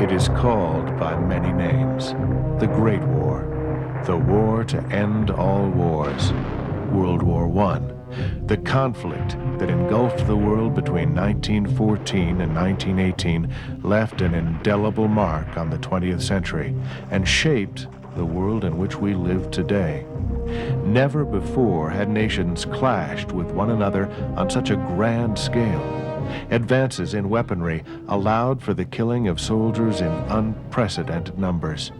It is called by many names: the Great War, the war to end all wars, World War I, the conflict that engulfed the world between 1914 and 1918 left an indelible mark on the 20th century and shaped the world in which we live today. Never before had nations clashed with one another on such a grand scale. Advances in weaponry allowed for the killing of soldiers in unprecedented numbers.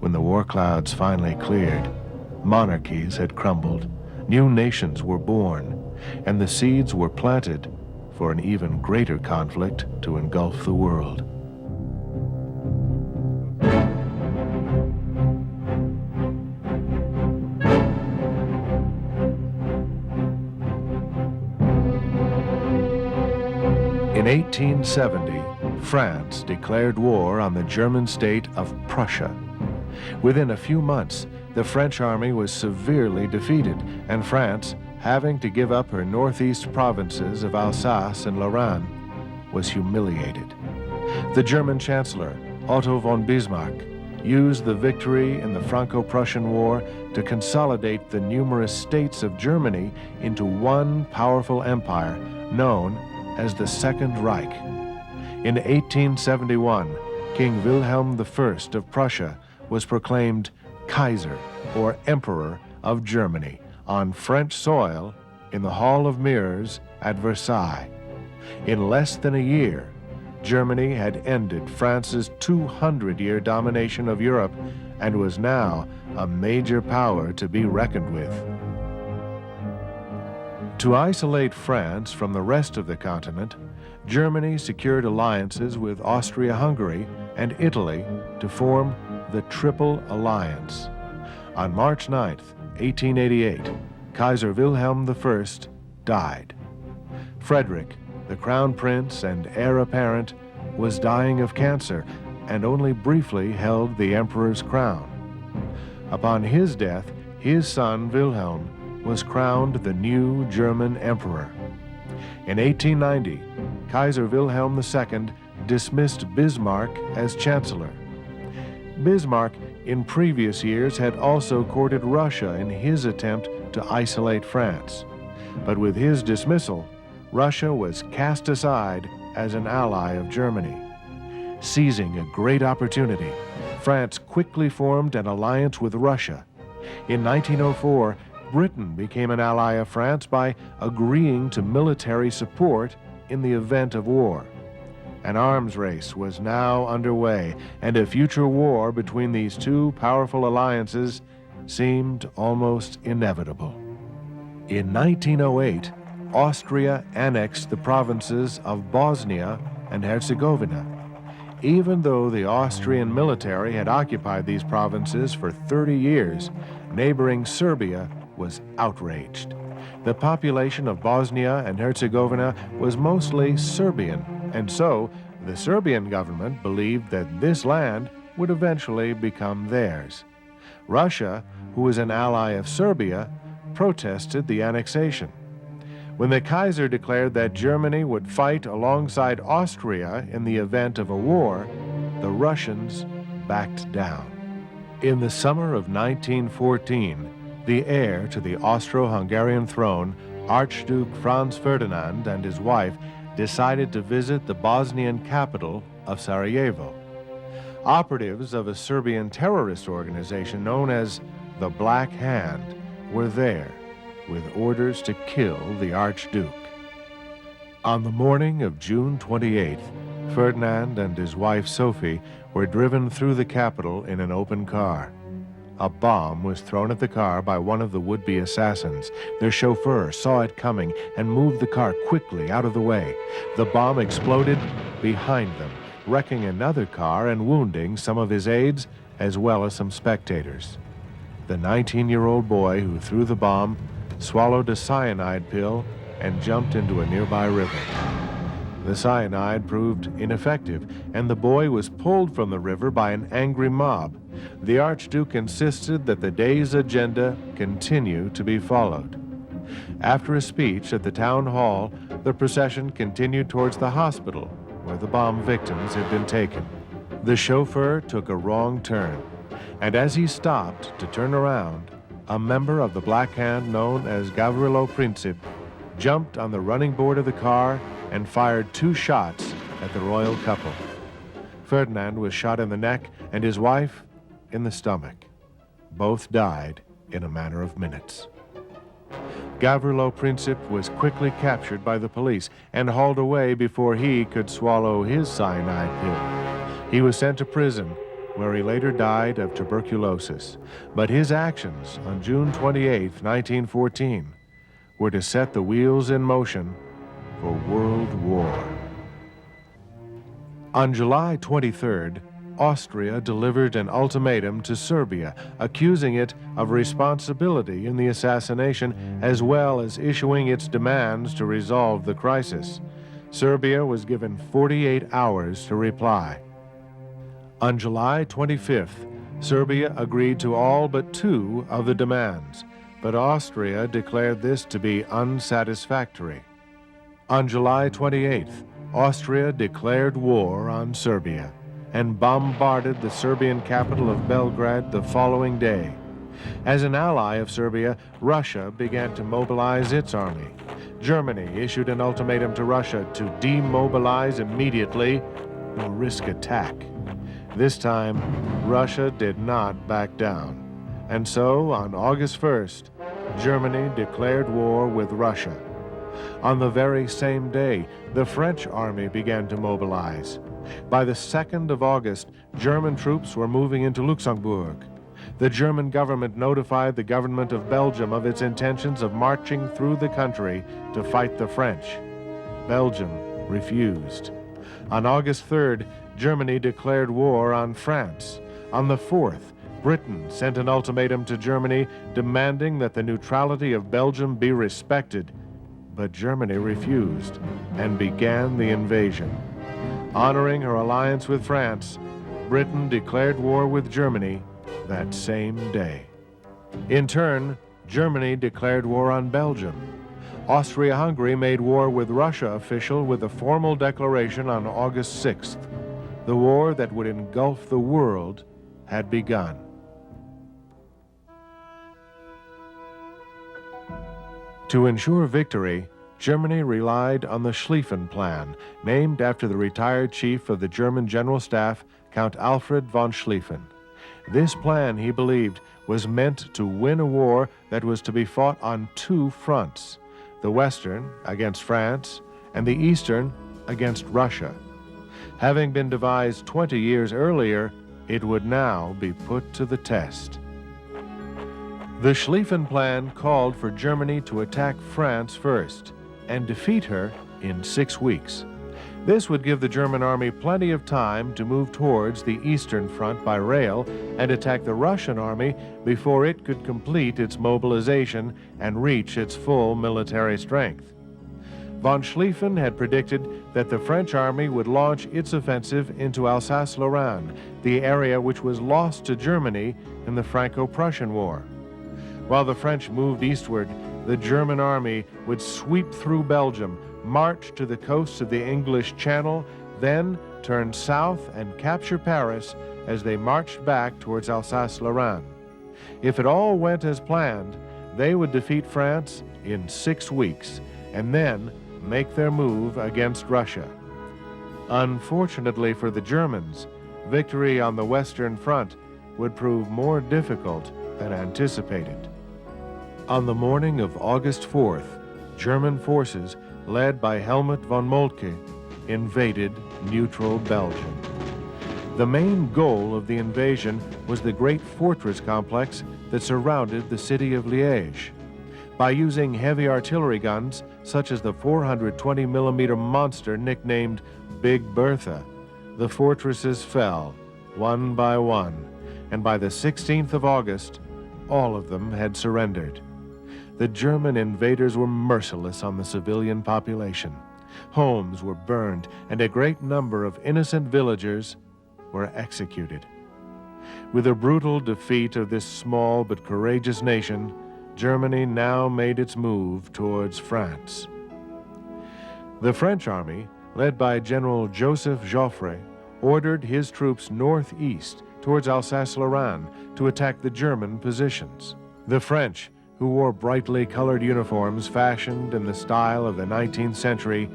When the war clouds finally cleared, monarchies had crumbled, new nations were born, and the seeds were planted for an even greater conflict to engulf the world. In 1870, France declared war on the German state of Prussia. Within a few months, the French army was severely defeated, and France, having to give up her northeast provinces of Alsace and Lorraine, was humiliated. The German Chancellor, Otto von Bismarck, used the victory in the Franco-Prussian War to consolidate the numerous states of Germany into one powerful empire known as the Second Reich. In 1871, King Wilhelm I of Prussia was proclaimed Kaiser, or Emperor of Germany, on French soil in the Hall of Mirrors at Versailles. In less than a year, Germany had ended France's 200-year domination of Europe and was now a major power to be reckoned with. To isolate France from the rest of the continent, Germany secured alliances with Austria-Hungary and Italy to form the Triple Alliance. On March 9, 1888, Kaiser Wilhelm I died. Frederick, the crown prince and heir apparent, was dying of cancer and only briefly held the emperor's crown. Upon his death, his son Wilhelm was crowned the new German emperor. In 1890, Kaiser Wilhelm II dismissed Bismarck as chancellor. Bismarck, in previous years, had also courted Russia in his attempt to isolate France. But with his dismissal, Russia was cast aside as an ally of Germany. Seizing a great opportunity, France quickly formed an alliance with Russia. In 1904, Britain became an ally of France by agreeing to military support in the event of war. An arms race was now underway, and a future war between these two powerful alliances seemed almost inevitable. In 1908, Austria annexed the provinces of Bosnia and Herzegovina. Even though the Austrian military had occupied these provinces for 30 years, neighboring Serbia was outraged. The population of Bosnia and Herzegovina was mostly Serbian, and so the Serbian government believed that this land would eventually become theirs. Russia, who was an ally of Serbia, protested the annexation. When the Kaiser declared that Germany would fight alongside Austria in the event of a war, the Russians backed down. In the summer of 1914, the heir to the Austro-Hungarian throne, Archduke Franz Ferdinand, and his wife decided to visit the Bosnian capital of Sarajevo. Operatives of a Serbian terrorist organization known as the Black Hand were there with orders to kill the Archduke. On the morning of June 28th, Ferdinand and his wife Sophie were driven through the capital in an open car. A bomb was thrown at the car by one of the would-be assassins. Their chauffeur saw it coming and moved the car quickly out of the way. The bomb exploded behind them, wrecking another car and wounding some of his aides as well as some spectators. The 19-year-old boy who threw the bomb swallowed a cyanide pill and jumped into a nearby river. The cyanide proved ineffective, and the boy was pulled from the river by an angry mob. The Archduke insisted that the day's agenda continue to be followed. After a speech at the town hall, the procession continued towards the hospital where the bomb victims had been taken. The chauffeur took a wrong turn, and as he stopped to turn around, a member of the Black Hand known as Gavrilo Princip jumped on the running board of the car and fired 2 shots at the royal couple. Ferdinand was shot in the neck and his wife in the stomach. Both died in a matter of minutes. Gavrilo Princip was quickly captured by the police and hauled away before he could swallow his cyanide pill. He was sent to prison, where he later died of tuberculosis. But his actions on June 28, 1914, were to set the wheels in motion for World War. On July 23rd, Austria delivered an ultimatum to Serbia, accusing it of responsibility in the assassination, as well as issuing its demands to resolve the crisis. Serbia was given 48 hours to reply. On July 25th, Serbia agreed to all but 2 of the demands, but Austria declared this to be unsatisfactory. On July 28th, Austria declared war on Serbia and bombarded the Serbian capital of Belgrade the following day. As an ally of Serbia, Russia began to mobilize its army. Germany issued an ultimatum to Russia to demobilize immediately or risk attack. This time, Russia did not back down. And so, on August 1st, Germany declared war with Russia. On the very same day, the French army began to mobilize. By the 2nd of August, German troops were moving into Luxembourg. The German government notified the government of Belgium of its intentions of marching through the country to fight the French. Belgium refused. On August 3rd, Germany declared war on France. On the 4th, Britain sent an ultimatum to Germany demanding that the neutrality of Belgium be respected. But Germany refused and began the invasion. Honoring her alliance with France, Britain declared war with Germany that same day. In turn, Germany declared war on Belgium. Austria-Hungary made war with Russia official with a formal declaration on August 6th. The war that would engulf the world had begun. To ensure victory, Germany relied on the Schlieffen Plan, named after the retired chief of the German General Staff, Count Alfred von Schlieffen. This plan, he believed, was meant to win a war that was to be fought on 2 fronts, the Western against France and the Eastern against Russia. Having been devised 20 years earlier, it would now be put to the test. The Schlieffen Plan called for Germany to attack France first and defeat her in 6 weeks. This would give the German army plenty of time to move towards the Eastern Front by rail and attack the Russian army before it could complete its mobilization and reach its full military strength. Von Schlieffen had predicted that the French army would launch its offensive into Alsace-Lorraine, the area which was lost to Germany in the Franco-Prussian War. While the French moved eastward, the German army would sweep through Belgium, march to the coasts of the English Channel, then turn south and capture Paris as they marched back towards Alsace-Lorraine. If it all went as planned, they would defeat France in 6 weeks and then make their move against Russia. Unfortunately for the Germans, victory on the Western Front would prove more difficult than anticipated. On the morning of August 4th, German forces, led by Helmut von Moltke, invaded neutral Belgium. The main goal of the invasion was the great fortress complex that surrounded the city of Liège. By using heavy artillery guns, such as the 420mm monster nicknamed Big Bertha, the fortresses fell, one by one, and by the 16th of August, all of them had surrendered. The German invaders were merciless on the civilian population. Homes were burned, and a great number of innocent villagers were executed. With the brutal defeat of this small but courageous nation, Germany now made its move towards France. The French army, led by General Joseph Joffre, ordered his troops northeast towards Alsace-Lorraine to attack the German positions. The French, who wore brightly colored uniforms fashioned in the style of the 19th century,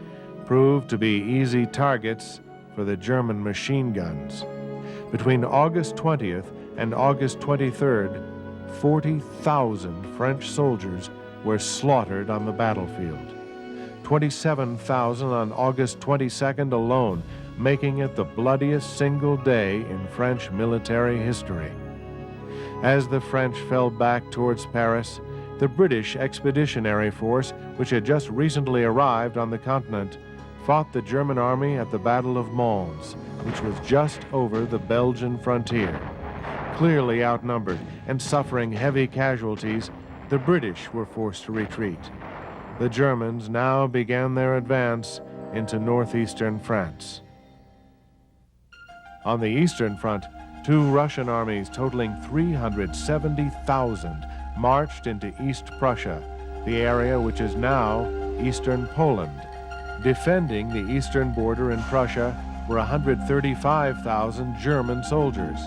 proved to be easy targets for the German machine guns. Between August 20th and August 23rd, 40,000 French soldiers were slaughtered on the battlefield. 27,000 on August 22nd alone, making it the bloodiest single day in French military history. As the French fell back towards Paris, the British Expeditionary Force, which had just recently arrived on the continent, fought the German army at the Battle of Mons, which was just over the Belgian frontier. Clearly outnumbered and suffering heavy casualties, the British were forced to retreat. The Germans now began their advance into northeastern France. On the Eastern Front, two Russian armies totaling 370,000 marched into East Prussia, the area which is now eastern Poland. Defending the eastern border in Prussia were 135,000 German soldiers.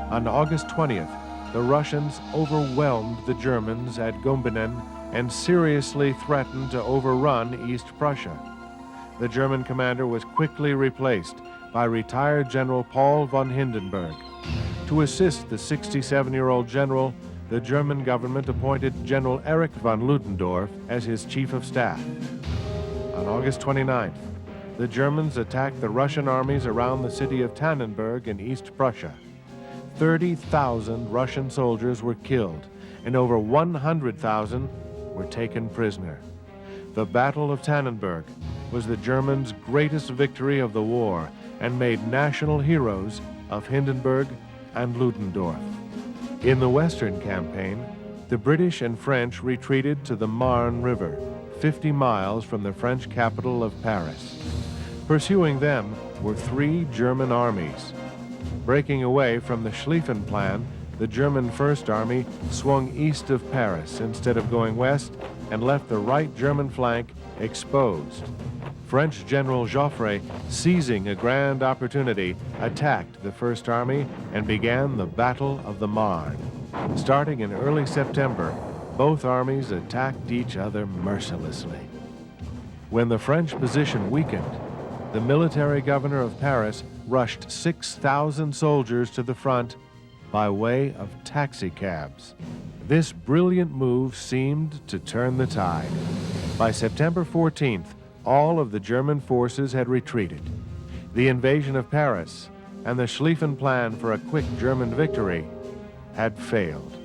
On August 20th, the Russians overwhelmed the Germans at Gumbinnen and seriously threatened to overrun East Prussia. The German commander was quickly replaced by retired General Paul von Hindenburg. To assist the 67-year-old general, the German government appointed General Erich von Ludendorff as his chief of staff. On August 29th, the Germans attacked the Russian armies around the city of Tannenberg in East Prussia. 30,000 Russian soldiers were killed, and over 100,000 were taken prisoner. The Battle of Tannenberg was the Germans' greatest victory of the war and made national heroes of Hindenburg and Ludendorff. In the Western Campaign, the British and French retreated to the Marne River, 50 miles from the French capital of Paris. Pursuing them were three German armies. Breaking away from the Schlieffen Plan, the German First Army swung east of Paris instead of going west and left the right German flank exposed. French General Joffre, seizing a grand opportunity, attacked the First Army and began the Battle of the Marne. Starting in early September, both armies attacked each other mercilessly. When the French position weakened, the military governor of Paris rushed 6,000 soldiers to the front by way of taxicabs. This brilliant move seemed to turn the tide. By September 14th, all of the German forces had retreated. The invasion of Paris and the Schlieffen Plan for a quick German victory had failed.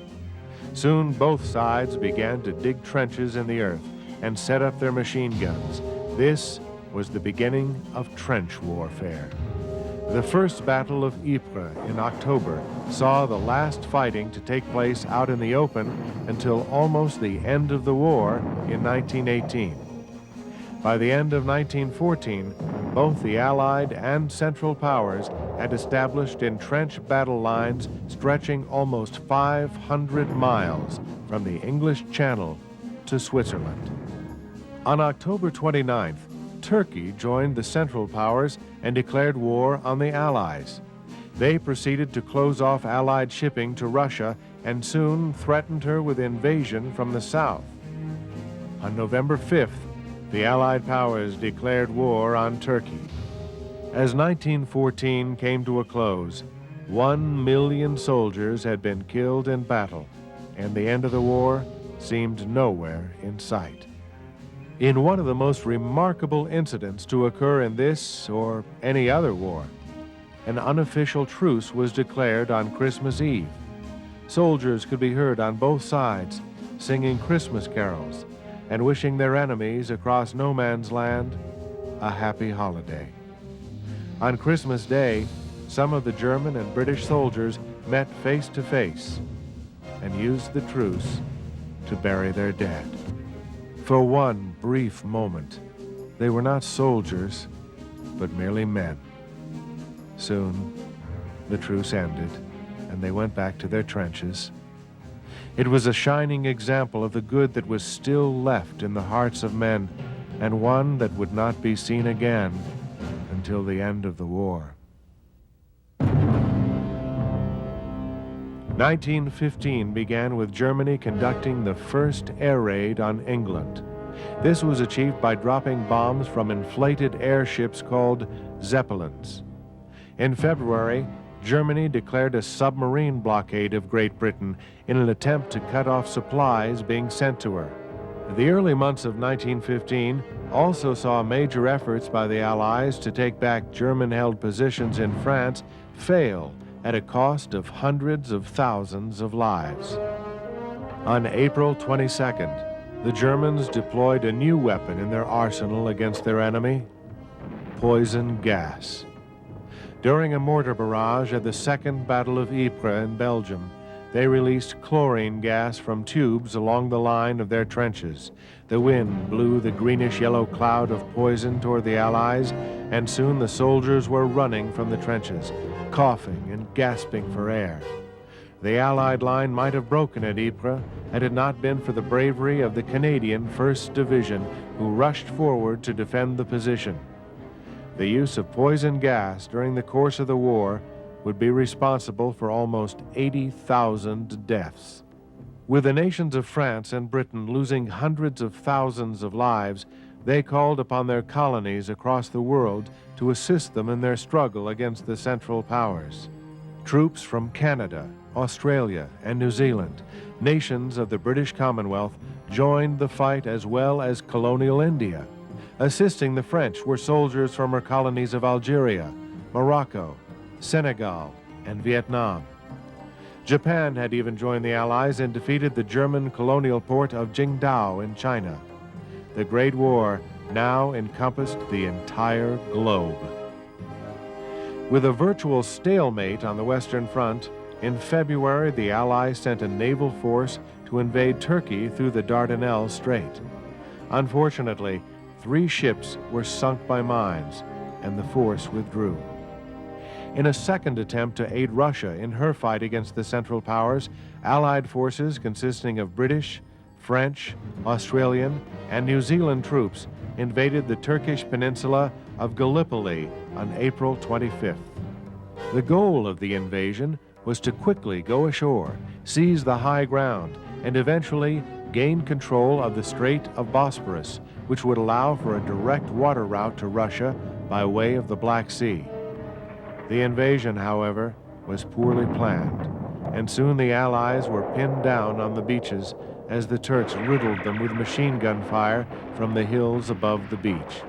Soon both sides began to dig trenches in the earth and set up their machine guns. This was the beginning of trench warfare. The First Battle of Ypres in October saw the last fighting to take place out in the open until almost the end of the war in 1918. By the end of 1914, both the Allied and Central Powers had established entrenched battle lines stretching almost 500 miles from the English Channel to Switzerland. On October 29th, Turkey joined the Central Powers and declared war on the Allies. They proceeded to close off Allied shipping to Russia and soon threatened her with invasion from the south. On November 5th, the Allied powers declared war on Turkey. As 1914 came to a close, 1 million soldiers had been killed in battle, and the end of the war seemed nowhere in sight. In one of the most remarkable incidents to occur in this or any other war, an unofficial truce was declared on Christmas Eve. Soldiers could be heard on both sides singing Christmas carols and wishing their enemies across no man's land a happy holiday. On Christmas Day, some of the German and British soldiers met face to face and used the truce to bury their dead. For one brief moment, they were not soldiers, but merely men. Soon, the truce ended, and they went back to their trenches. It was a shining example of the good that was still left in the hearts of men, and one that would not be seen again until the end of the war. 1915 began with Germany conducting the first air raid on England. This was achieved by dropping bombs from inflated airships called Zeppelins. In February, Germany declared a submarine blockade of Great Britain in an attempt to cut off supplies being sent to her. The early months of 1915 also saw major efforts by the Allies to take back German-held positions in France fail at a cost of hundreds of thousands of lives. On April 22nd, the Germans deployed a new weapon in their arsenal against their enemy: poison gas. During a mortar barrage at the Second Battle of Ypres in Belgium, they released chlorine gas from tubes along the line of their trenches. The wind blew the greenish-yellow cloud of poison toward the Allies, and soon the soldiers were running from the trenches, coughing and gasping for air. The Allied line might have broken at Ypres had it not been for the bravery of the Canadian 1st Division, who rushed forward to defend the position. The use of poison gas during the course of the war would be responsible for almost 80,000 deaths. With the nations of France and Britain losing hundreds of thousands of lives, they called upon their colonies across the world to assist them in their struggle against the Central Powers. Troops from Canada, Australia, and New Zealand, nations of the British Commonwealth, joined the fight, as well as colonial India. Assisting the French were soldiers from her colonies of Algeria, Morocco, Senegal, and Vietnam. Japan had even joined the Allies and defeated the German colonial port of Qingdao in China. The Great War now encompassed the entire globe. With a virtual stalemate on the Western Front, in February the Allies sent a naval force to invade Turkey through the Dardanelles Strait. Unfortunately, 3 ships were sunk by mines, and the force withdrew. In a second attempt to aid Russia in her fight against the Central Powers, Allied forces consisting of British, French, Australian, and New Zealand troops invaded the Turkish peninsula of Gallipoli on April 25th. The goal of the invasion was to quickly go ashore, seize the high ground, and eventually gain control of the Strait of Bosporus, which would allow for a direct water route to Russia by way of the Black Sea. The invasion, however, was poorly planned, and soon the Allies were pinned down on the beaches as the Turks riddled them with machine gun fire from the hills above the beach.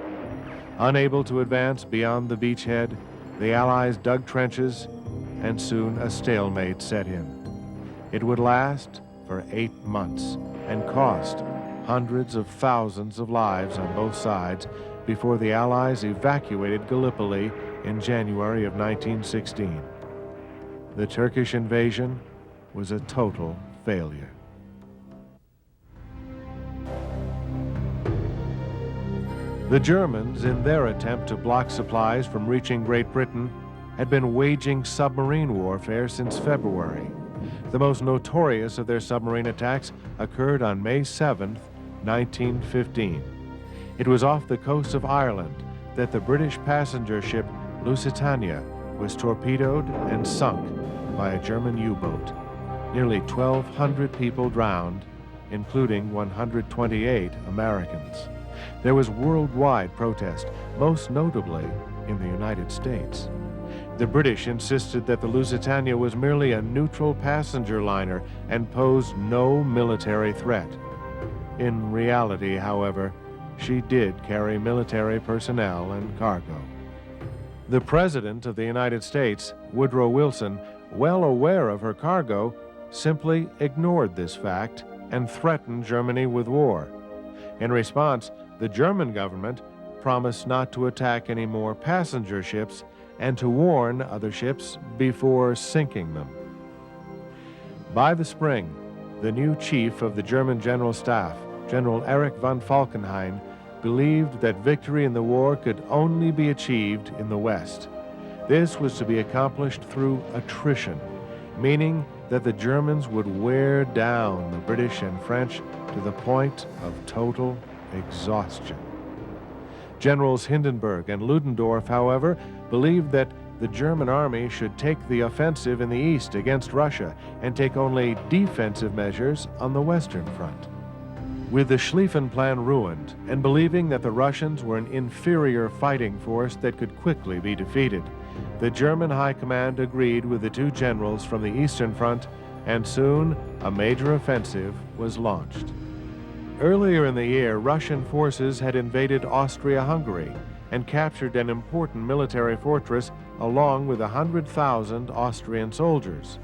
Unable to advance beyond the beachhead, the Allies dug trenches, and soon a stalemate set in. It would last for 8 months and cost hundreds of thousands of lives on both sides before the Allies evacuated Gallipoli in January of 1916. The Turkish invasion was a total failure. The Germans, in their attempt to block supplies from reaching Great Britain, had been waging submarine warfare since February. The most notorious of their submarine attacks occurred on May 7th, 1915. It was off the coast of Ireland that the British passenger ship Lusitania was torpedoed and sunk by a German U-boat. Nearly 1,200 people drowned, including 128 Americans. There was worldwide protest, most notably in the United States. The British insisted that the Lusitania was merely a neutral passenger liner and posed no military threat. In reality, however, she did carry military personnel and cargo. The President of the United States, Woodrow Wilson, well aware of her cargo, simply ignored this fact and threatened Germany with war. In response, the German government promised not to attack any more passenger ships and to warn other ships before sinking them. By the spring, the new chief of the German General Staff, General Erich von Falkenhayn, believed that victory in the war could only be achieved in the West. This was to be accomplished through attrition, meaning that the Germans would wear down the British and French to the point of total exhaustion. Generals Hindenburg and Ludendorff, however, believed that the German army should take the offensive in the east against Russia and take only defensive measures on the Western Front. With the Schlieffen Plan ruined, and believing that the Russians were an inferior fighting force that could quickly be defeated, the German High Command agreed with the two generals from the Eastern Front, and soon a major offensive was launched. Earlier in the year, Russian forces had invaded Austria-Hungary and captured an important military fortress along with 100,000 Austrian soldiers.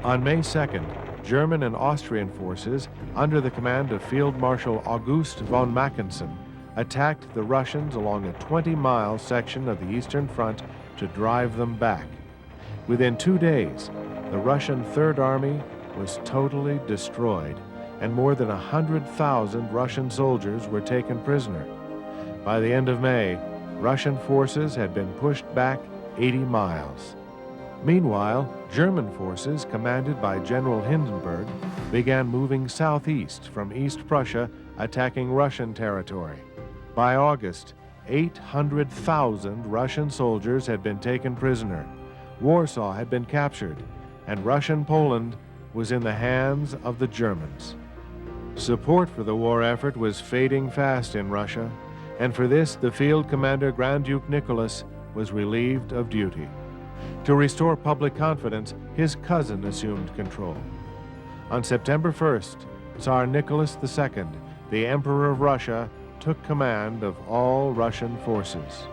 On May 2nd, German and Austrian forces, under the command of Field Marshal August von Mackensen, attacked the Russians along a 20-mile section of the Eastern Front to drive them back. Within 2 days, the Russian Third Army was totally destroyed, and more than 100,000 Russian soldiers were taken prisoner. By the end of May, Russian forces had been pushed back 80 miles. Meanwhile, German forces, commanded by General Hindenburg, began moving southeast from East Prussia, attacking Russian territory. By August, 800,000 Russian soldiers had been taken prisoner. Warsaw had been captured, and Russian Poland was in the hands of the Germans. Support for the war effort was fading fast in Russia, and for this the field commander Grand Duke Nicholas was relieved of duty. To restore public confidence, his cousin assumed control. On September 1st, Tsar Nicholas II, the Emperor of Russia, took command of all Russian forces.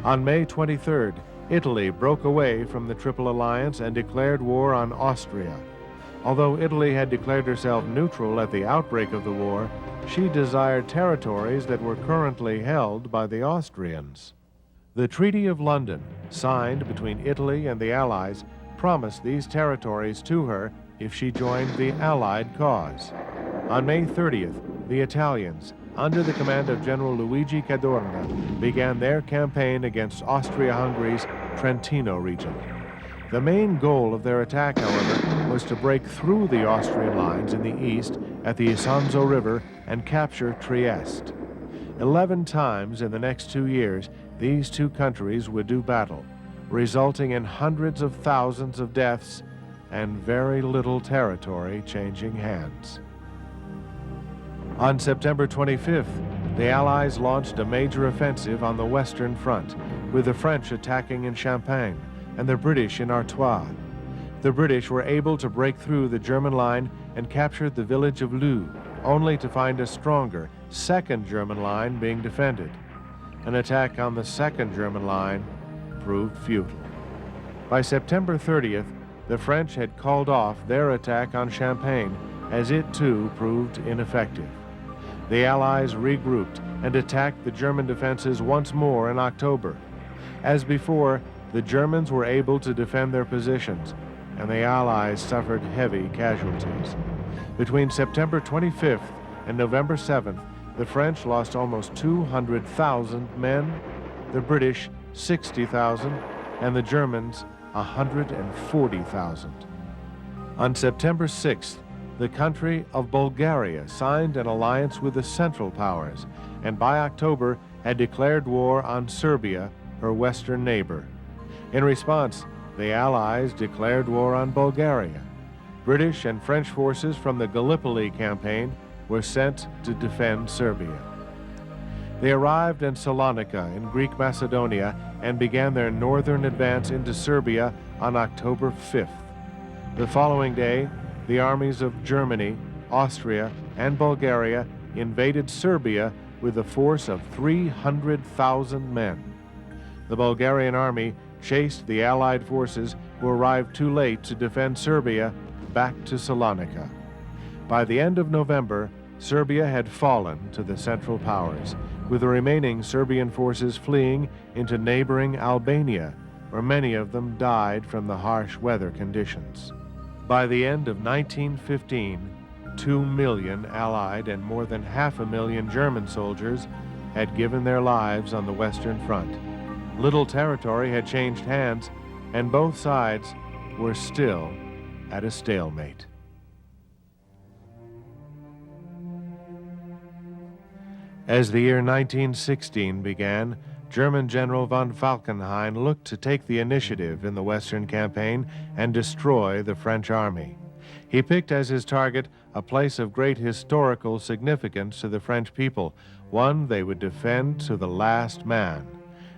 On May 23rd, Italy broke away from the Triple Alliance and declared war on Austria. Although Italy had declared herself neutral at the outbreak of the war, she desired territories that were currently held by the Austrians. The Treaty of London, signed between Italy and the Allies, promised these territories to her if she joined the Allied cause. On May 30th, the Italians, under the command of General Luigi Cadorna, began their campaign against Austria-Hungary's Trentino region. The main goal of their attack, however, was to break through the Austrian lines in the east at the Isonzo River and capture Trieste. 11 times in the next 2 years, these two countries would do battle, resulting in hundreds of thousands of deaths and very little territory changing hands. On September 25th, the Allies launched a major offensive on the Western Front, with the French attacking in Champagne and the British in Artois. The British were able to break through the German line and captured the village of Leu, only to find a stronger second German line being defended. An attack on the second German line proved futile. By September 30th, the French had called off their attack on Champagne, as it too proved ineffective. The Allies regrouped and attacked the German defenses once more in October. As before, the Germans were able to defend their positions, and the Allies suffered heavy casualties. Between September 25th and November 7th, the French lost almost 200,000 men, the British 60,000, and the Germans 140,000. On September 6th, the country of Bulgaria signed an alliance with the Central Powers, and by October had declared war on Serbia, her western neighbor. In response, the Allies declared war on Bulgaria. British and French forces from the Gallipoli campaign were sent to defend Serbia. They arrived in Salonika in Greek Macedonia and began their northern advance into Serbia on October 5th. The following day, the armies of Germany, Austria, and Bulgaria invaded Serbia with a force of 300,000 men. The Bulgarian army chased the Allied forces, who arrived too late to defend Serbia, back to Salonika. By the end of November, Serbia had fallen to the Central Powers, with the remaining Serbian forces fleeing into neighboring Albania, where many of them died from the harsh weather conditions. By the end of 1915, 2 million Allied and more than 500,000 German soldiers had given their lives on the Western Front. Little territory had changed hands, and both sides were still at a stalemate. As the year 1916 began, German General von Falkenhayn looked to take the initiative in the Western campaign and destroy the French army. He picked as his target a place of great historical significance to the French people, one they would defend to the last man.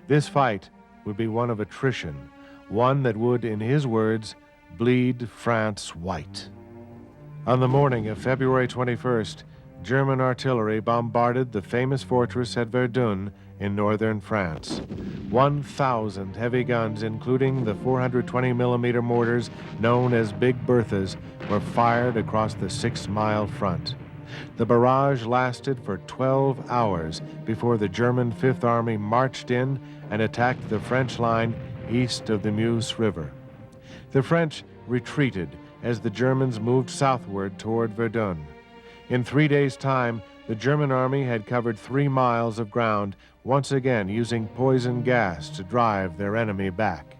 This fight would be one of attrition, one that would, in his words, bleed France white. On the morning of February 21st, German artillery bombarded the famous fortress at Verdun in northern France. 1,000 heavy guns, including the 420-millimeter mortars known as Big Berthas, were fired across the 6-mile front. The barrage lasted for 12 hours before the German Fifth Army marched in and attacked the French line east of the Meuse River. The French retreated as the Germans moved southward toward Verdun. In 3 days' time, the German army had covered 3 miles of ground, once again using poison gas to drive their enemy back.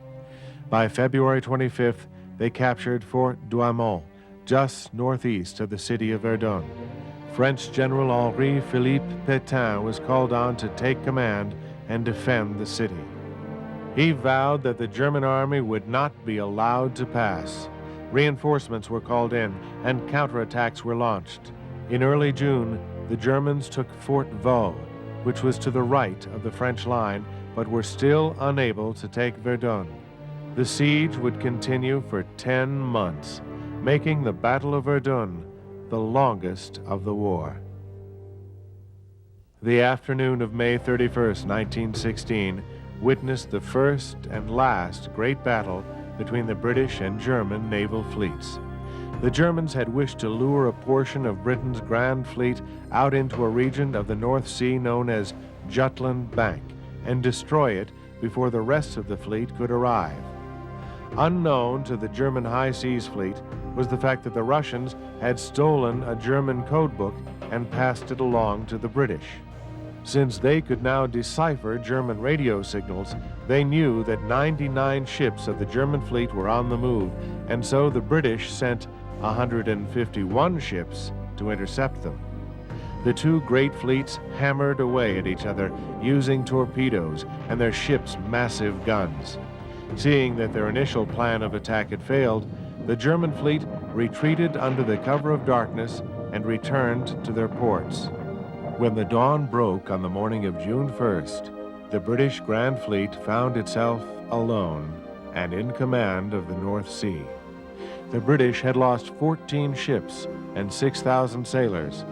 By February 25th, they captured Fort Douaumont, just northeast of the city of Verdun. French General Henri-Philippe Pétain was called on to take command and defend the city. He vowed that the German army would not be allowed to pass. Reinforcements were called in and counterattacks were launched. In early June, the Germans took Fort Vaux, which was to the right of the French line, but were still unable to take Verdun. The siege would continue for 10 months, making the Battle of Verdun the longest of the war. The afternoon of May 31st, 1916, witnessed the first and last great battle between the British and German naval fleets. The Germans had wished to lure a portion of Britain's Grand Fleet out into a region of the North Sea known as Jutland Bank and destroy it before the rest of the fleet could arrive. Unknown to the German High Seas Fleet was the fact that the Russians had stolen a German codebook and passed it along to the British. Since they could now decipher German radio signals, they knew that 99 ships of the German fleet were on the move, and so the British sent 151 ships to intercept them. The two great fleets hammered away at each other using torpedoes and their ships' massive guns. Seeing that their initial plan of attack had failed, the German fleet retreated under the cover of darkness and returned to their ports. When the dawn broke on the morning of June 1st, the British Grand Fleet found itself alone and in command of the North Sea. The British had lost 14 ships and 6,000 sailors.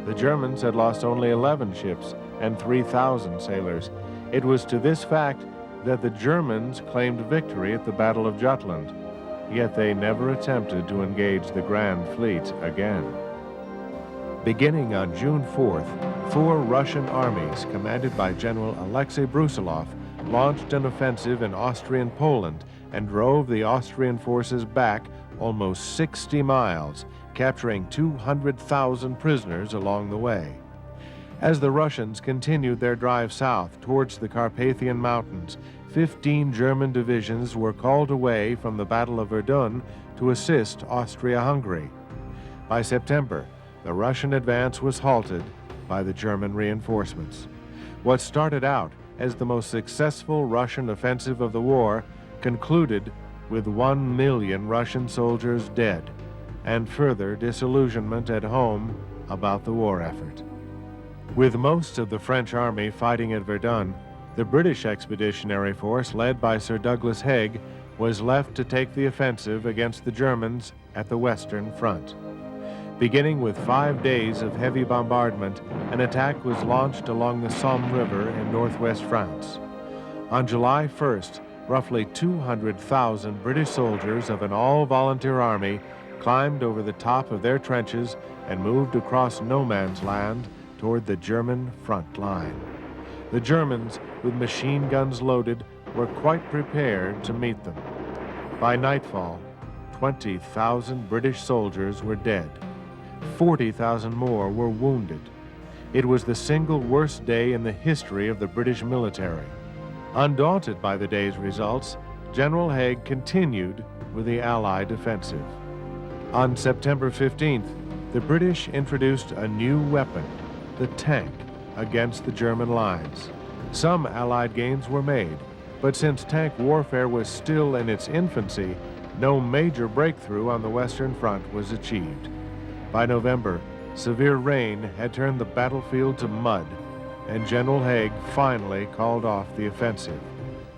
The Germans had lost only 11 ships and 3,000 sailors. It was to this fact that the Germans claimed victory at the Battle of Jutland, yet they never attempted to engage the Grand Fleet again. Beginning on June 4th, 4 Russian armies, commanded by General Alexei Brusilov, launched an offensive in Austrian Poland and drove the Austrian forces back almost 60 miles, capturing 200,000 prisoners along the way. As the Russians continued their drive south towards the Carpathian Mountains, 15 German divisions were called away from the Battle of Verdun to assist Austria-Hungary. By September, the Russian advance was halted by the German reinforcements. What started out as the most successful Russian offensive of the war concluded with 1 million Russian soldiers dead and further disillusionment at home about the war effort. With most of the French army fighting at Verdun, the British Expeditionary Force, led by Sir Douglas Haig, was left to take the offensive against the Germans at the Western Front. Beginning with 5 days of heavy bombardment, an attack was launched along the Somme River in northwest France. On July 1st, roughly 200,000 British soldiers of an all-volunteer army climbed over the top of their trenches and moved across no man's land toward the German front line. The Germans, with machine guns loaded, were quite prepared to meet them. By nightfall, 20,000 British soldiers were dead. 40,000 more were wounded. It was the single worst day in the history of the British military. Undaunted by the day's results, General Haig continued with the Allied offensive. On September 15th, the British introduced a new weapon, the tank, against the German lines. Some Allied gains were made, but since tank warfare was still in its infancy, no major breakthrough on the Western Front was achieved. By November, severe rain had turned the battlefield to mud, and General Haig finally called off the offensive.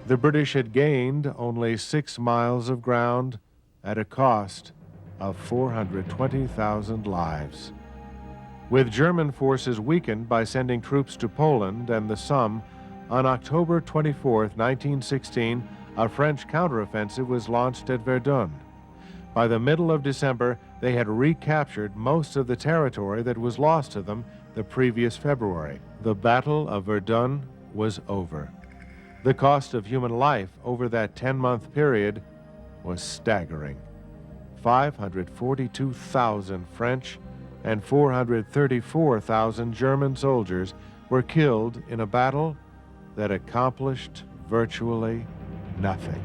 The British had gained only 6 miles of ground at a cost of 420,000 lives. With German forces weakened by sending troops to Poland and the Somme, on October 24, 1916, a French counteroffensive was launched at Verdun. By the middle of December, they had recaptured most of the territory that was lost to them the previous February. The Battle of Verdun was over. The cost of human life over that 10-month period was staggering. 542,000 French and 434,000 German soldiers were killed in a battle that accomplished virtually nothing.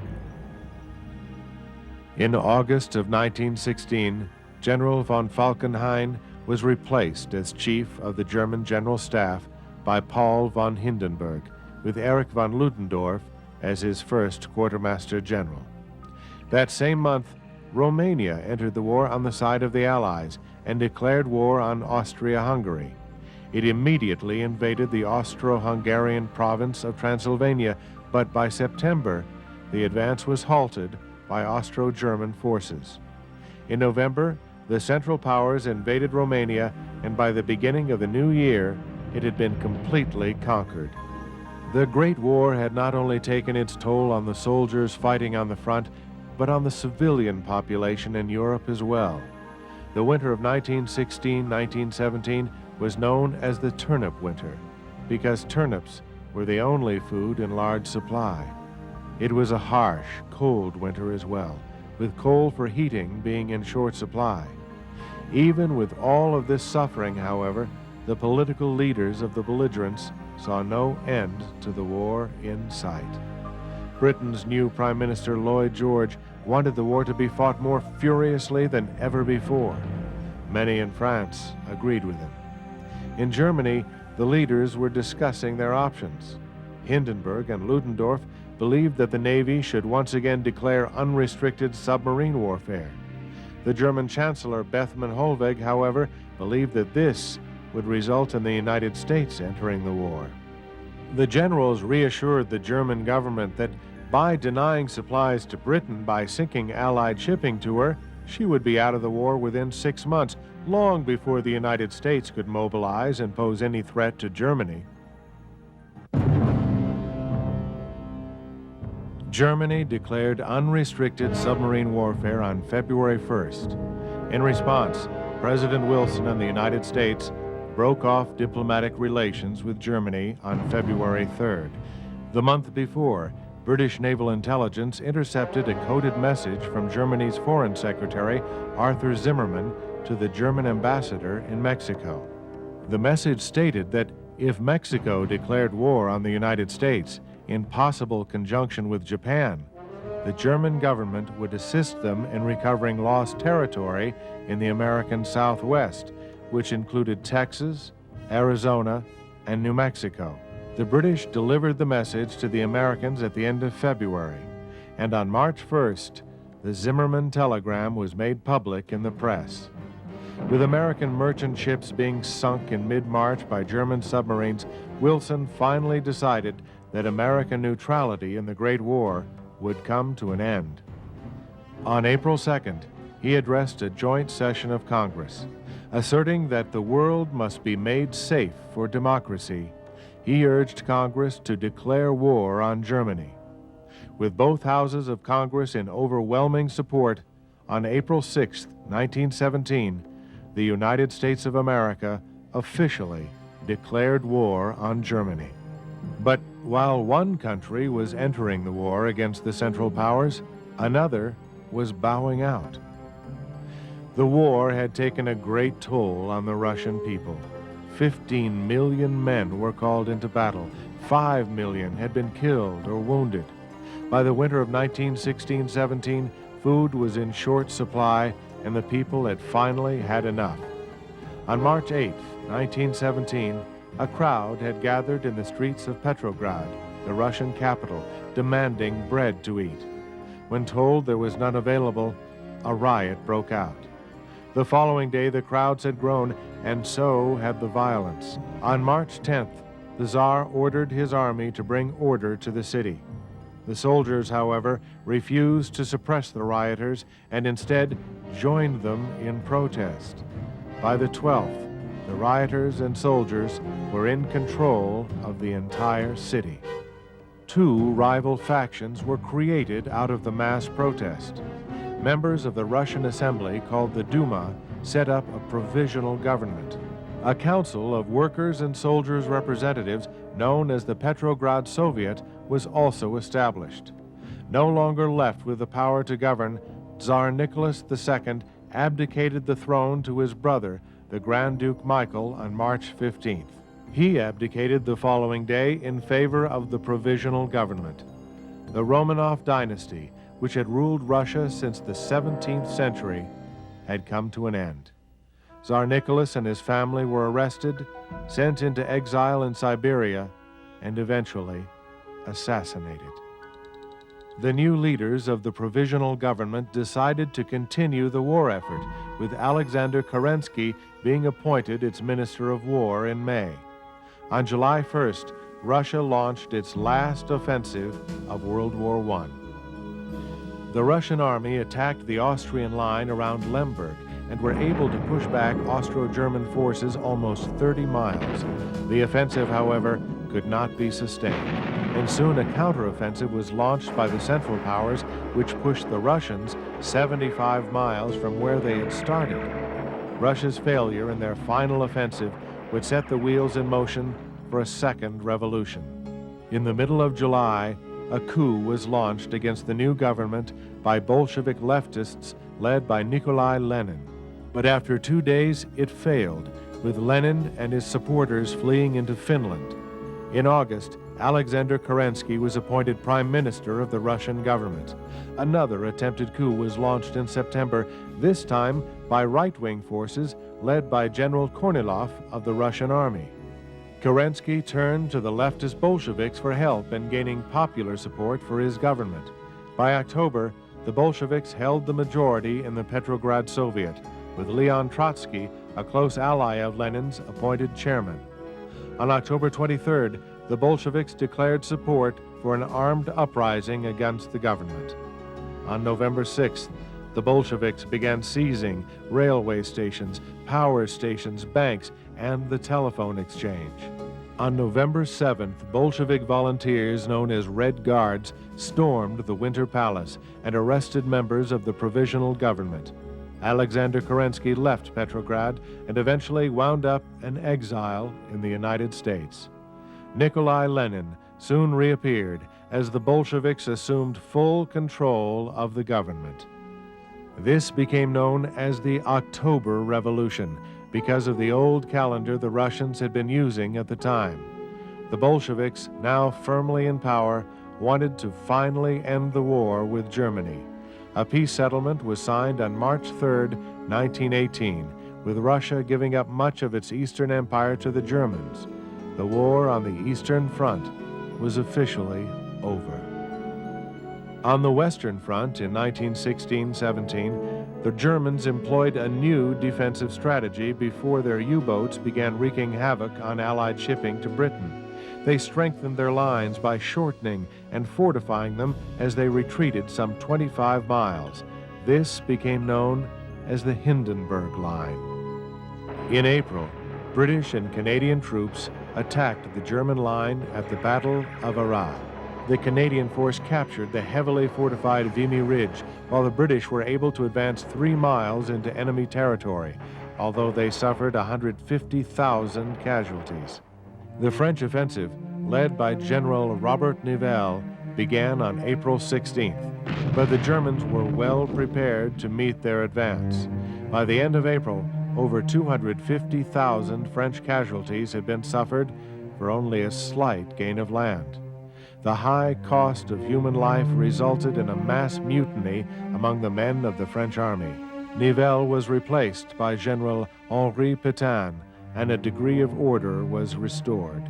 In August of 1916, General von Falkenhayn was replaced as chief of the German General Staff by Paul von Hindenburg, with Erich von Ludendorff as his first quartermaster general. That same month, Romania entered the war on the side of the Allies and declared war on Austria-Hungary. It immediately invaded the Austro-Hungarian province of Transylvania, but by September, the advance was halted by Austro-German forces. In November, the Central Powers invaded Romania, and by the beginning of the new year, it had been completely conquered. The Great War had not only taken its toll on the soldiers fighting on the front, but on the civilian population in Europe as well. The winter of 1916-1917 was known as the turnip winter, because turnips were the only food in large supply. It was a harsh, cold winter as well, with coal for heating being in short supply. Even with all of this suffering, however, the political leaders of the belligerents saw no end to the war in sight. Britain's new Prime Minister Lloyd George wanted the war to be fought more furiously than ever before. Many in France agreed with him. In Germany, the leaders were discussing their options. Hindenburg and Ludendorff believed that the Navy should once again declare unrestricted submarine warfare. The German Chancellor Bethmann Hollweg, however, believed that this would result in the United States entering the war. The generals reassured the German government that by denying supplies to Britain by sinking Allied shipping to her, she would be out of the war within 6 months, long before the United States could mobilize and pose any threat to Germany. Germany declared unrestricted submarine warfare on February 1st. In response, President Wilson and the United States broke off diplomatic relations with Germany on February 3rd. The month before, British naval intelligence intercepted a coded message from Germany's Foreign Secretary, Arthur Zimmermann, to the German ambassador in Mexico. The message stated that if Mexico declared war on the United States, in possible conjunction with Japan, the German government would assist them in recovering lost territory in the American Southwest, which included Texas, Arizona, and New Mexico. The British delivered the message to the Americans at the end of February, and on March 1st, the Zimmermann telegram was made public in the press. With American merchant ships being sunk in mid-March by German submarines, Wilson finally decided that American neutrality in the Great War would come to an end. On April 2nd, he addressed a joint session of Congress. Asserting that the world must be made safe for democracy, he urged Congress to declare war on Germany. With both houses of Congress in overwhelming support, on April 6, 1917, the United States of America officially declared war on Germany. But while one country was entering the war against the Central Powers, another was bowing out. The war had taken a great toll on the Russian people. 15 million men were called into battle. 5 million had been killed or wounded. By the winter of 1916-17, food was in short supply, and the people had finally had enough. On March 8, 1917, A crowd had gathered in the streets of Petrograd, the Russian capital, demanding bread to eat. When told there was none available, a riot broke out. The following day, the crowds had grown, and so had the violence. On March 10th, the Tsar ordered his army to bring order to the city. The soldiers, however, refused to suppress the rioters and instead joined them in protest. By the 12th, the rioters and soldiers were in control of the entire city. Two rival factions were created out of the mass protest. Members of the Russian Assembly, called the Duma, set up a provisional government. A council of workers' and soldiers' representatives, known as the Petrograd Soviet, was also established. No longer left with the power to govern, Tsar Nicholas II abdicated the throne to his brother, the Grand Duke Michael, on March 15th. He abdicated the following day in favor of the provisional government. The Romanov dynasty, which had ruled Russia since the 17th century, had come to an end. Tsar Nicholas and his family were arrested, sent into exile in Siberia, and eventually assassinated. The new leaders of the provisional government decided to continue the war effort, with Alexander Kerensky being appointed its Minister of War in May. On July 1st, Russia launched its last offensive of World War I. The Russian army attacked the Austrian line around Lemberg and were able to push back Austro-German forces almost 30 miles. The offensive, however, could not be sustained, and soon a counteroffensive was launched by the Central Powers, which pushed the Russians 75 miles from where they had started. Russia's failure in their final offensive would set the wheels in motion for a second revolution. In the middle of July, a coup was launched against the new government by Bolshevik leftists led by Nikolai Lenin. But after 2 days, it failed, with Lenin and his supporters fleeing into Finland. In August, Alexander Kerensky was appointed Prime Minister of the Russian government. Another attempted coup was launched in September, this time by right-wing forces led by General Kornilov of the Russian army. Kerensky turned to the leftist Bolsheviks for help in gaining popular support for his government. By October, the Bolsheviks held the majority in the Petrograd Soviet, with Leon Trotsky, a close ally of Lenin's, appointed chairman. On October 23rd, the Bolsheviks declared support for an armed uprising against the government. On November 6th, the Bolsheviks began seizing railway stations, power stations, banks, and the telephone exchange. On November 7th, Bolshevik volunteers known as Red Guards stormed the Winter Palace and arrested members of the provisional government. Alexander Kerensky left Petrograd and eventually wound up an exile in the United States. Nikolai Lenin soon reappeared as the Bolsheviks assumed full control of the government. This became known as the October Revolution because of the old calendar the Russians had been using at the time. The Bolsheviks, now firmly in power, wanted to finally end the war with Germany. A peace settlement was signed on March 3, 1918, with Russia giving up much of its Eastern Empire to the Germans. The war on the Eastern Front was officially over. On the Western Front in 1916-17, the Germans employed a new defensive strategy before their U-boats began wreaking havoc on Allied shipping to Britain. They strengthened their lines by shortening and fortifying them as they retreated some 25 miles. This became known as the Hindenburg Line. In April, British and Canadian troops attacked the German line at the Battle of Arras. The Canadian force captured the heavily fortified Vimy Ridge, while the British were able to advance 3 miles into enemy territory, although they suffered 150,000 casualties. The French offensive, led by General Robert Nivelle, began on April 16th, but the Germans were well prepared to meet their advance. By the end of April, over 250,000 French casualties had been suffered for only a slight gain of land. The high cost of human life resulted in a mass mutiny among the men of the French army. Nivelle was replaced by General Henri Pétain, and a degree of order was restored.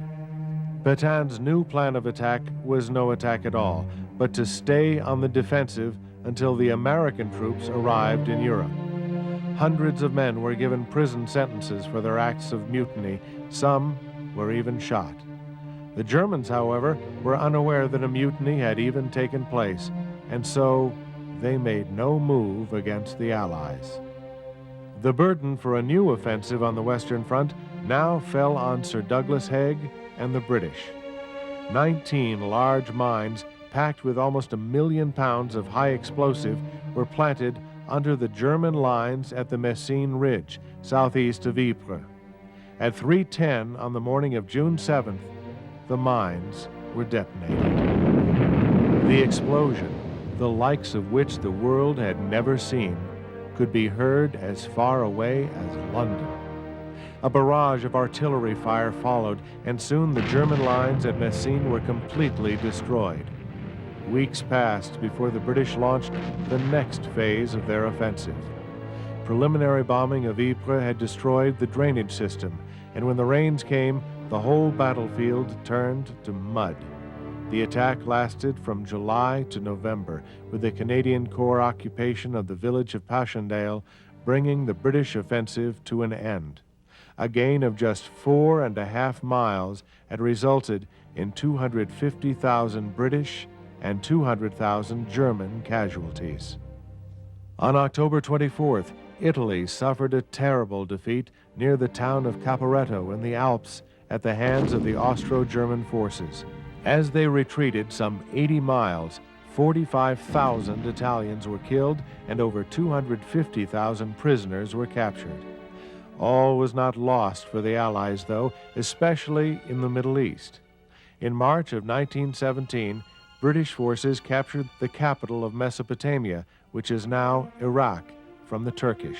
Pétain's new plan of attack was no attack at all, but to stay on the defensive until the American troops arrived in Europe. Hundreds of men were given prison sentences for their acts of mutiny. Some were even shot. The Germans, however, were unaware that a mutiny had even taken place, and so they made no move against the Allies. The burden for a new offensive on the Western Front now fell on Sir Douglas Haig and the British. 19 large mines packed with almost 1 million pounds of high explosive were planted under the German lines at the Messines Ridge, southeast of Ypres. At 3:10 on the morning of June 7th, the mines were detonated. The explosion, the likes of which the world had never seen, could be heard as far away as London. A barrage of artillery fire followed, and soon the German lines at Messines were completely destroyed. Weeks passed before the British launched the next phase of their offensive. Preliminary bombing of Ypres had destroyed the drainage system, and when the rains came, the whole battlefield turned to mud. The attack lasted from July to November, with the Canadian Corps occupation of the village of Passchendaele bringing the British offensive to an end. A gain of just 4.5 miles had resulted in 250,000 British and 200,000 German casualties. On October 24th, Italy suffered a terrible defeat near the town of Caporetto in the Alps at the hands of the Austro-German forces. As they retreated some 80 miles, 45,000 Italians were killed and over 250,000 prisoners were captured. All was not lost for the Allies, though, especially in the Middle East. In March of 1917, British forces captured the capital of Mesopotamia, which is now Iraq, from the Turkish.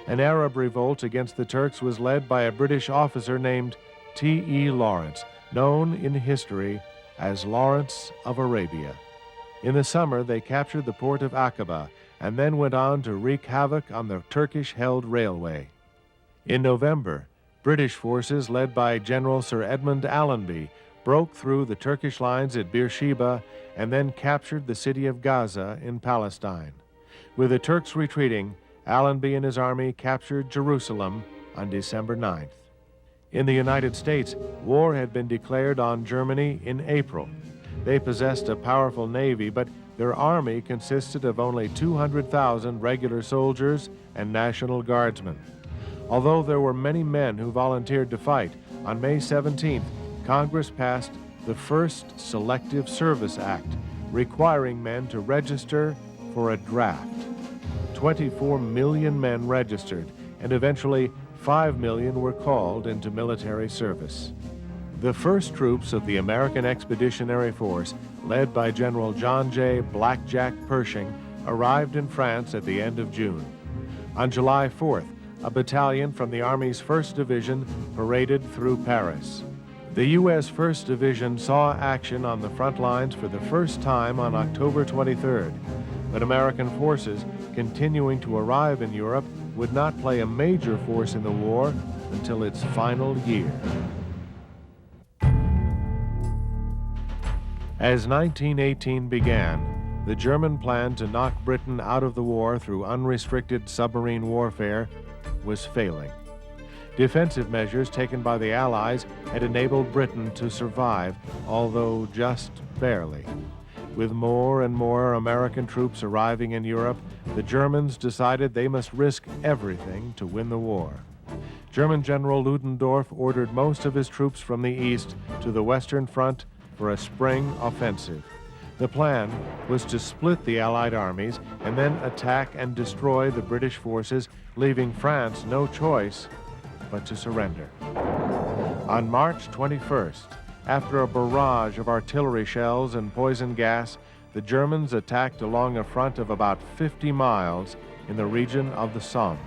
An Arab revolt against the Turks was led by a British officer named T.E. Lawrence, known in history as Lawrence of Arabia. In the summer, they captured the port of Aqaba and then went on to wreak havoc on the Turkish-held railway. In November, British forces led by General Sir Edmund Allenby broke through the Turkish lines at Beersheba and then captured the city of Gaza in Palestine. With the Turks retreating, Allenby and his army captured Jerusalem on December 9th. In the United States, war had been declared on Germany in April. They possessed a powerful navy, but their army consisted of only 200,000 regular soldiers and National Guardsmen. Although there were many men who volunteered to fight, on May 17th, Congress passed the first Selective Service Act, requiring men to register for a draft. 24 million men registered, and eventually 5 million were called into military service. The first troops of the American Expeditionary Force, led by General John J. Blackjack Pershing, arrived in France at the end of June. On July 4th, a battalion from the Army's 1st Division paraded through Paris. The U.S. 1st Division saw action on the front lines for the first time on October 23rd, but American forces continuing to arrive in Europe would not play a major force in the war until its final year. As 1918 began, the German plan to knock Britain out of the war through unrestricted submarine warfare was failing. Defensive measures taken by the Allies had enabled Britain to survive, although just barely. With more and more American troops arriving in Europe, the Germans decided they must risk everything to win the war. German General Ludendorff ordered most of his troops from the east to the Western Front for a spring offensive. The plan was to split the Allied armies and then attack and destroy the British forces, leaving France no choice but to surrender. On March 21st, after a barrage of artillery shells and poison gas, the Germans attacked along a front of about 50 miles in the region of the Somme.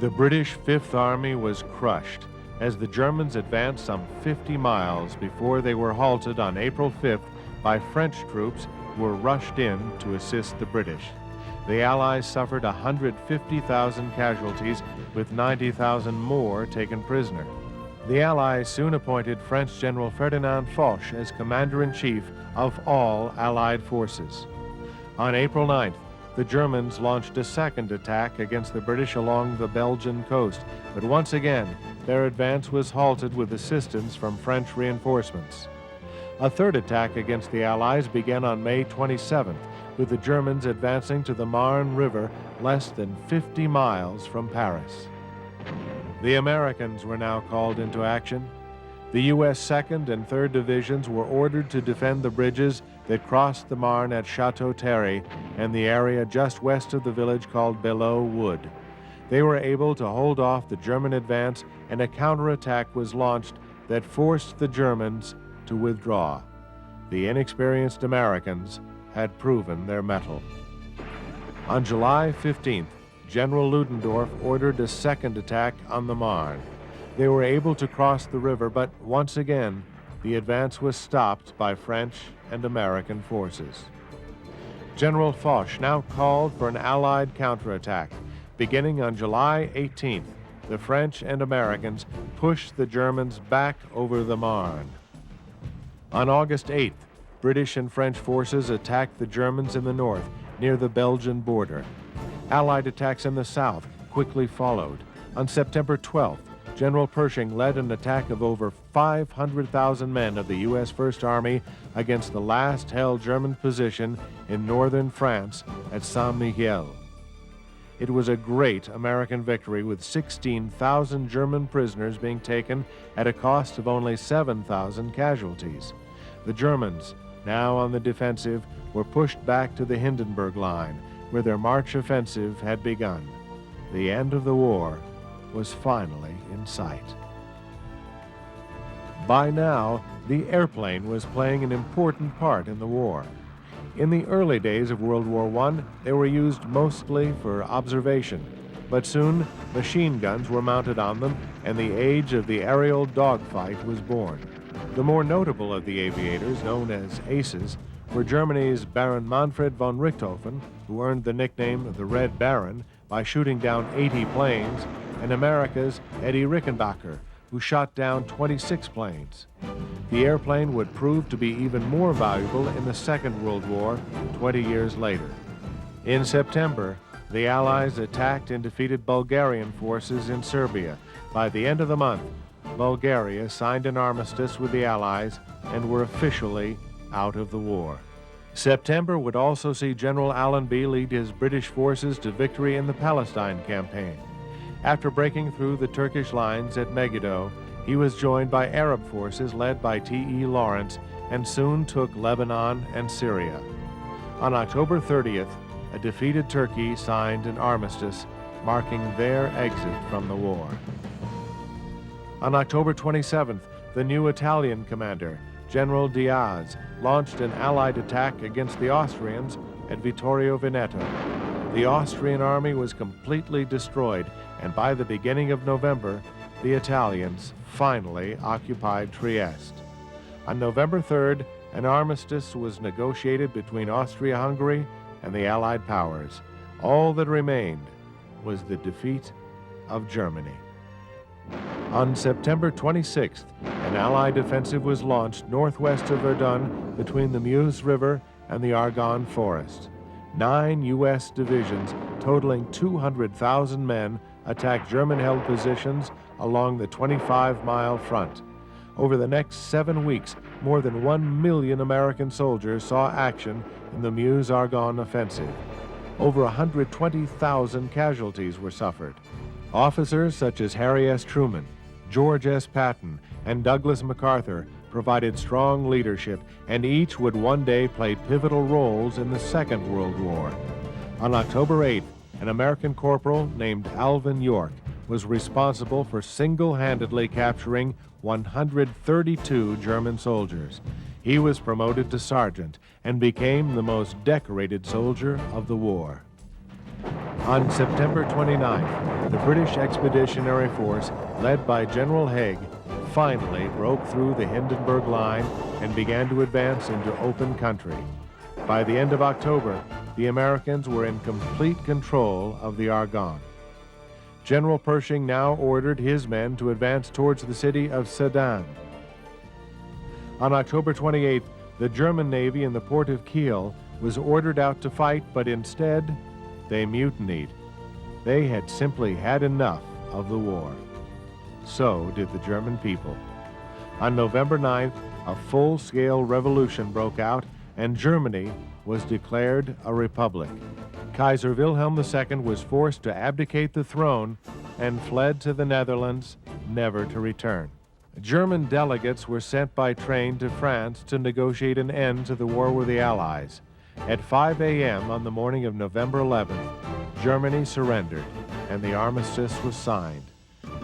The British Fifth Army was crushed as the Germans advanced some 50 miles before they were halted on April 5th by French troops who were rushed in to assist the British. The Allies suffered 150,000 casualties, with 90,000 more taken prisoner. The Allies soon appointed French General Ferdinand Foch as commander-in-chief of all Allied forces. On April 9th, the Germans launched a second attack against the British along the Belgian coast, but once again, their advance was halted with assistance from French reinforcements. A third attack against the Allies began on May 27th, with the Germans advancing to the Marne River less than 50 miles from Paris. The Americans were now called into action. The U.S. 2nd and 3rd Divisions were ordered to defend the bridges that crossed the Marne at Chateau Thierry and the area just west of the village called Belleau Wood. They were able to hold off the German advance, and a counterattack was launched that forced the Germans to withdraw. The inexperienced Americans had proven their mettle. On July 15th, General Ludendorff ordered a second attack on the Marne. They were able to cross the river, but once again, the advance was stopped by French and American forces. General Foch now called for an Allied counterattack. Beginning on July 18th, the French and Americans pushed the Germans back over the Marne. On August 8th, British and French forces attacked the Germans in the north, near the Belgian border. Allied attacks in the south quickly followed. On September 12th, General Pershing led an attack of over 500,000 men of the U.S. First Army against the last held German position in northern France at Saint-Mihiel. It was a great American victory, with 16,000 German prisoners being taken at a cost of only 7,000 casualties. The Germans, now on the defensive, were pushed back to the Hindenburg Line, where their March offensive had begun. The end of the war was finally in sight. By now, the airplane was playing an important part in the war. In the early days of World War I, they were used mostly for observation, but soon machine guns were mounted on them, and the age of the aerial dogfight was born. The more notable of the aviators, known as aces, were Germany's Baron Manfred von Richthofen, who earned the nickname the Red Baron by shooting down 80 planes, and America's Eddie Rickenbacker, who shot down 26 planes. The airplane would prove to be even more valuable in the Second World War 20 years later. In September, the Allies attacked and defeated Bulgarian forces in Serbia. By the end of the month, Bulgaria signed an armistice with the Allies and were officially out of the war. September would also see General Allenby lead his British forces to victory in the Palestine campaign. After breaking through the Turkish lines at Megiddo, he was joined by Arab forces led by T.E. Lawrence and soon took Lebanon and Syria. On October 30th, a defeated Turkey signed an armistice marking their exit from the war. On October 27th, the new Italian commander, General Diaz, launched an Allied attack against the Austrians at Vittorio Veneto. The Austrian army was completely destroyed, and by the beginning of November, the Italians finally occupied Trieste. On November 3rd, an armistice was negotiated between Austria-Hungary and the Allied powers. All that remained was the defeat of Germany. On September 26th, an Allied offensive was launched northwest of Verdun between the Meuse River and the Argonne Forest. 9 U.S. divisions, totaling 200,000 men, attacked German-held positions along the 25-mile front. Over the next 7 weeks, more than 1 million American soldiers saw action in the Meuse-Argonne offensive. Over 120,000 casualties were suffered. Officers such as Harry S. Truman, George S. Patton, and Douglas MacArthur provided strong leadership, and each would one day play pivotal roles in the Second World War. On October 8th, an American corporal named Alvin York was responsible for single-handedly capturing 132 German soldiers. He was promoted to sergeant and became the most decorated soldier of the war. On September 29th, the British Expeditionary Force, led by General Haig, finally broke through the Hindenburg Line and began to advance into open country. By the end of October, the Americans were in complete control of the Argonne. General Pershing now ordered his men to advance towards the city of Sedan. On October 28th, the German Navy in the port of Kiel was ordered out to fight, but instead, they mutinied. They had simply had enough of the war. So did the German people. On November 9th, a full-scale revolution broke out, and Germany was declared a republic. Kaiser Wilhelm II was forced to abdicate the throne and fled to the Netherlands, never to return. German delegates were sent by train to France to negotiate an end to the war with the Allies. At 5 a.m. on the morning of November 11th, Germany surrendered, and the armistice was signed.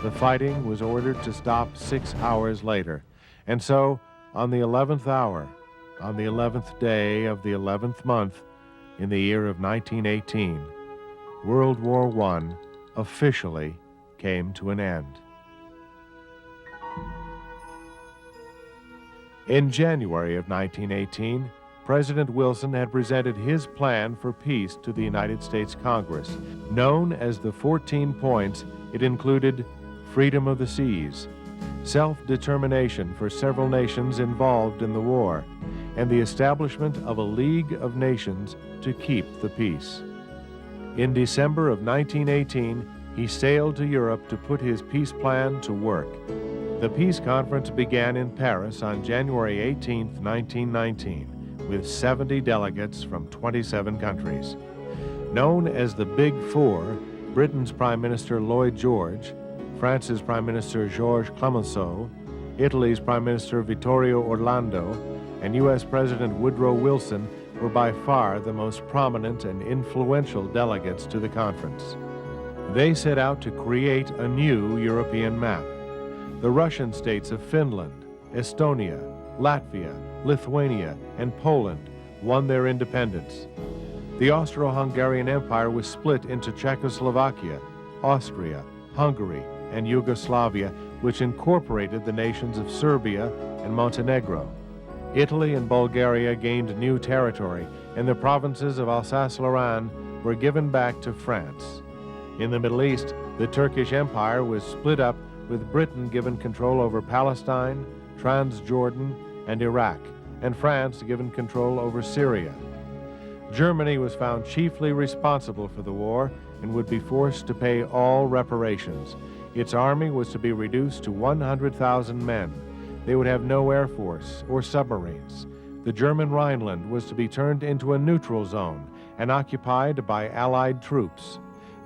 The fighting was ordered to stop 6 hours later. And so, on the 11th hour, on the 11th day of the 11th month, in the year of 1918, World War I officially came to an end. In January of 1918, President Wilson had presented his plan for peace to the United States Congress. Known as the 14 Points, it included freedom of the seas, self-determination for several nations involved in the war, and the establishment of a League of Nations to keep the peace. In December of 1918, he sailed to Europe to put his peace plan to work. The peace conference began in Paris on January 18, 1919, with 70 delegates from 27 countries. Known as the Big Four, Britain's Prime Minister Lloyd George, France's Prime Minister Georges Clemenceau, Italy's Prime Minister Vittorio Orlando, and U.S. President Woodrow Wilson were by far the most prominent and influential delegates to the conference. They set out to create a new European map. The Russian states of Finland, Estonia, Latvia, Lithuania, and Poland won their independence. The Austro-Hungarian Empire was split into Czechoslovakia, Austria, Hungary, and Yugoslavia, which incorporated the nations of Serbia and Montenegro. Italy and Bulgaria gained new territory, and the provinces of Alsace-Lorraine were given back to France. In the Middle East, the Turkish Empire was split up, with Britain given control over Palestine, Transjordan, and Iraq, and France given control over Syria. Germany was found chiefly responsible for the war and would be forced to pay all reparations. Its army was to be reduced to 100,000 men. They would have no air force or submarines. The German Rhineland was to be turned into a neutral zone and occupied by Allied troops.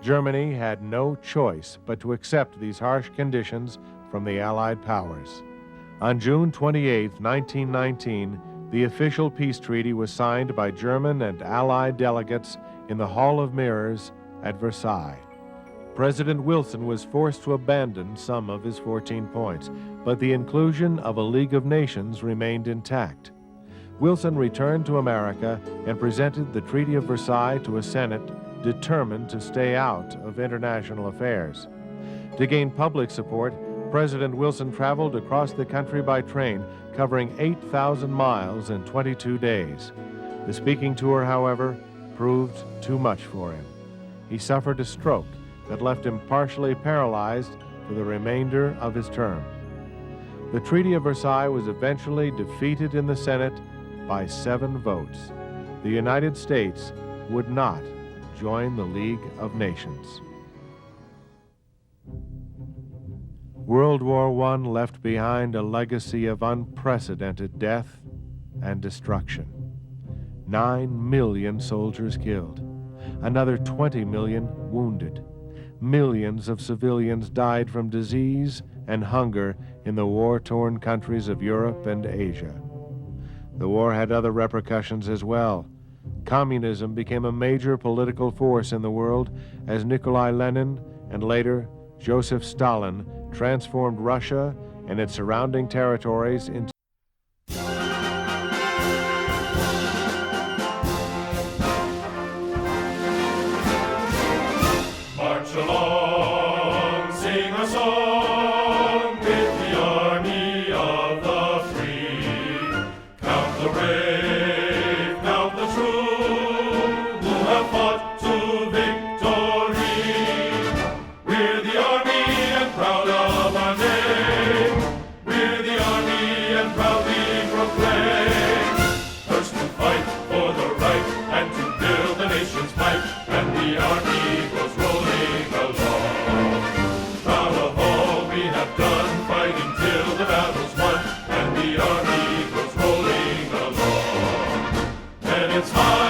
Germany had no choice but to accept these harsh conditions from the Allied powers. On June 28, 1919, the official peace treaty was signed by German and Allied delegates in the Hall of Mirrors at Versailles. President Wilson was forced to abandon some of his 14 points, but the inclusion of a League of Nations remained intact. Wilson returned to America and presented the Treaty of Versailles to a Senate determined to stay out of international affairs. To gain public support, President Wilson traveled across the country by train, covering 8,000 miles in 22 days. The speaking tour, however, proved too much for him. He suffered a stroke that left him partially paralyzed for the remainder of his term. The Treaty of Versailles was eventually defeated in the Senate by 7 votes. The United States would not join the League of Nations. World War I left behind a legacy of unprecedented death and destruction. 9 million soldiers killed, another 20 million wounded. Millions of civilians died from disease and hunger in the war-torn countries of Europe and Asia. The war had other repercussions as well. Communism became a major political force in the world as Nikolai Lenin and later Joseph Stalin transformed Russia and its surrounding territories into March along, sing a song with the army of the free. Count the brave, count the true, who it's high.